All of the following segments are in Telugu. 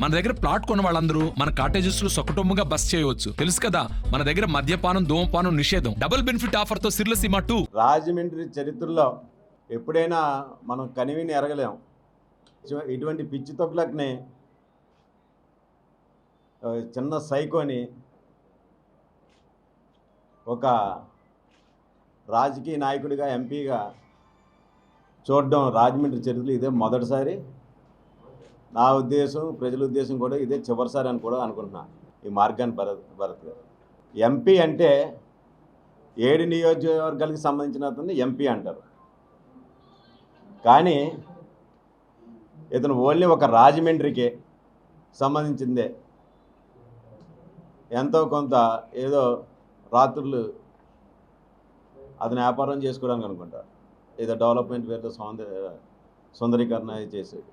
మన దగ్గర ప్లాట్ కొన్న వాళ్ళందరూ మన కాటేజెస్ లో సొకటొమ్ముగా బస్ చేయవచ్చు. తెలుసు కదా, మన దగ్గర మద్యపానం ధూమపానం నిషేధం. డబుల్ బెనిఫిట్ ఆఫర్ తో సిర్లసీమ 2. రాజమండ్రి చరిత్రలో ఎప్పుడైనా మనం కనివిని ఎరగలేం. ఇటువంటి పిచ్చి తొక్కులకి చిన్న సైకోని ఒక రాజకీయ నాయకుడిగా ఎంపీగా చూడడం రాజమండ్రి చరిత్రలో ఇదే మొదటిసారి. నా ఉద్దేశం, ప్రజల ఉద్దేశం కూడా ఇదే చివరిసారి అని కూడా అనుకుంటున్నాను. ఈ మార్గాన్ని భరత్ గారు ఎంపీ అంటే 7 నియోజకవర్గాలకు సంబంధించిన అతన్ని ఎంపీ అంటారు. కానీ ఇతను ఓన్లీ ఒక రాజమండ్రికి సంబంధించిందే. ఎంతో కొంత ఏదో రాత్రులు అతను వ్యాపారం చేసుకోవడానికి అనుకుంటా, ఏదో డెవలప్మెంట్ పేరుతో సుందరీకరణ చేసేది.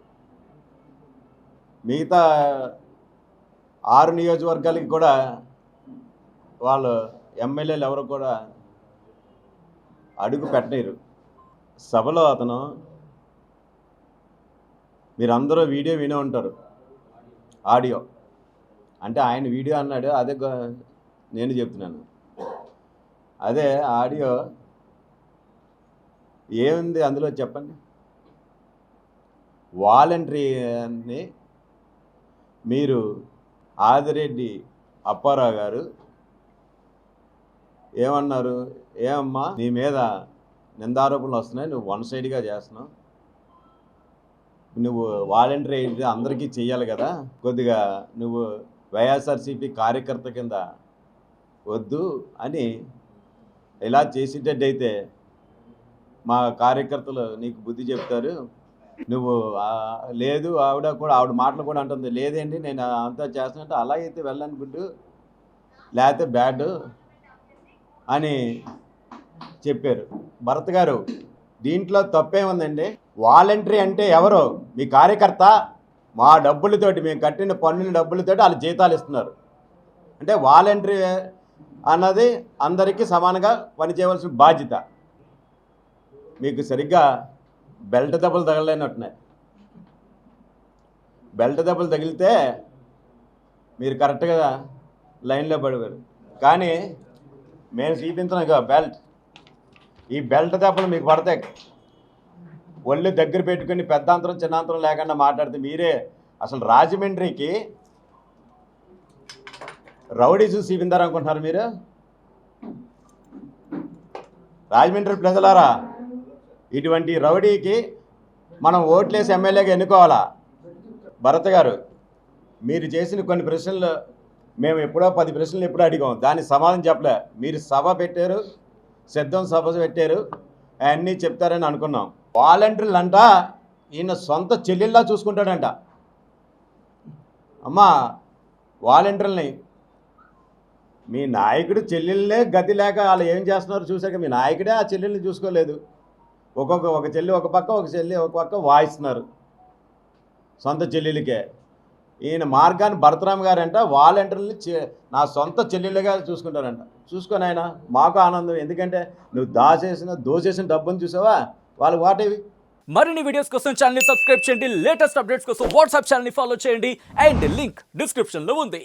మిగతా 6 నియోజకవర్గాలకి కూడా వాళ్ళు ఎమ్మెల్యేలు ఎవరు కూడా అడుగు పెట్టలేరు. సభలో అతను, మీరందరూ వీడియో వినే ఉంటారు, ఆడియో అంటే ఆయన వీడియో అన్నాడు, అదే నేను చెప్తున్నాను. అదే ఆడియో ఏముంది అందులో చెప్పండి. వాలంటరీని మీరు ఆదిరెడ్డి అప్పారావు గారు ఏమన్నారు, ఏమమ్మా నీ మీద నిందారోపణలు వస్తున్నాయి, నువ్వు వన్ సైడ్గా చేస్తున్నావు, నువ్వు వాలంటరీ అయితే అందరికీ చెయ్యాలి కదా, కొద్దిగా నువ్వు వైఎస్ఆర్సీపీ కార్యకర్త కింద వద్దు అని ఇలా చేసేటట్టయితే మా కార్యకర్తలు నీకు బుద్ధి చెప్తారు. నువ్వు లేదు, ఆవిడ మాటలు కూడా అంటుంది, లేదండి నేను అంతా చేస్తున్నట్టు, అలా అయితే వెళ్ళని గుడ్డు లేకపోతే బ్యాడ్ అని చెప్పారు. భరత్ గారు, దీంట్లో తప్పేముందండి? వాలంటరీ అంటే ఎవరు? మీ కార్యకర్త. మా డబ్బులతోటి, మేము కట్టిన పన్నుల డబ్బులతోటి వాళ్ళు జీతాలు ఇస్తున్నారు. అంటే వాలంటరీ అన్నది అందరికీ సమానంగా పనిచేయవలసిన బాధ్యత. మీకు సరిగ్గా బెల్ట్ దెబ్బలు తగలలేనట్టున్నాయి. బెల్ట్ దెబ్బలు తగిలితే మీరు కరెక్ట్గా లైన్లో పడిపోయారు. కానీ మేము చూపించిన బెల్ట్, ఈ బెల్ట్ దెబ్బలు మీకు పడతాయి. ఒళ్ళు దగ్గర పెట్టుకుని పెద్దాంతరం చిన్నాంతరం లేకుండా మాట్లాడితే మీరే అసలు రాజమండ్రికి రౌడీ చూసి చూపించారనుకుంటున్నారు మీరు. రాజమండ్రి ప్రజలారా, ఇటువంటి రౌడీకి మనం ఓట్లేసి ఎమ్మెల్యేగా ఎన్నుకోవాలా? భరత్ గారు, మీరు చేసిన కొన్ని ప్రశ్నలు మేము ఎప్పుడో 10 ప్రశ్నలు ఎప్పుడో అడిగాం, దానికి సమాధానం చెప్పలే. మీరు సభ పెట్టారు, సిద్ధం సభ పెట్టారు, అవన్నీ చెప్తారని అనుకున్నాం. వాలంటీర్లు అంట ఈయన సొంత చెల్లెల్లా చూసుకుంటాడంట. అమ్మా, వాలంటీర్లని మీ నాయకుడు చెల్లెళ్ళే గతి లేక వాళ్ళు ఏం చేస్తున్నారో చూసాక మీ నాయకుడే ఆ చెల్లెల్ని చూసుకోలేదు. ఒక చెల్లి ఒక పక్క, ఒక చెల్లి ఒక పక్క వాయిస్తున్నారు సొంత చెల్లెలకే. ఈయన మార్గాన్ని భరతరామ్ గారంట వాలంటీర్ని నా సొంత చెల్లెళ్ళుగా చూసుకుంటారంట. చూసుకొని ఆయన మాకు ఆనందం, ఎందుకంటే నువ్వు దోచేసిన డబ్బును చూసావా, వాళ్ళు వాటేవి. మరిన్ని వీడియోస్ కోసం ఛానల్ ని సబ్స్క్రైబ్ చేయండి, లేటెస్ట్ అప్డేట్స్ కోసం వాట్సాప్ ఛానల్ ని ఫాలో చేయండి, అండ్ లింక్ డిస్క్రిప్షన్ లో ఉంది.